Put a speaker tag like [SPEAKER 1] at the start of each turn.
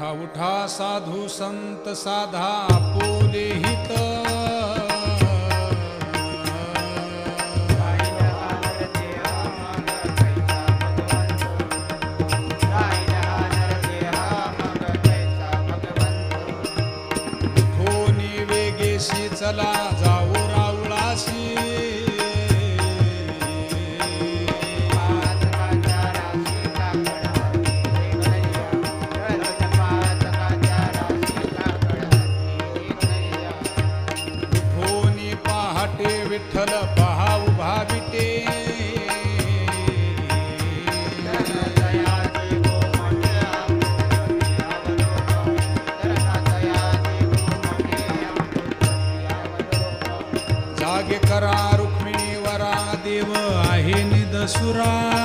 [SPEAKER 1] उठा उठा साधू संत साधा आपुले हित उठोनी वेगेशी चला जाऊ राऊळाशी विठ्ठल पहा उभा विटे जागे करा रुक्मिणी वरा देव आहे निदसुरा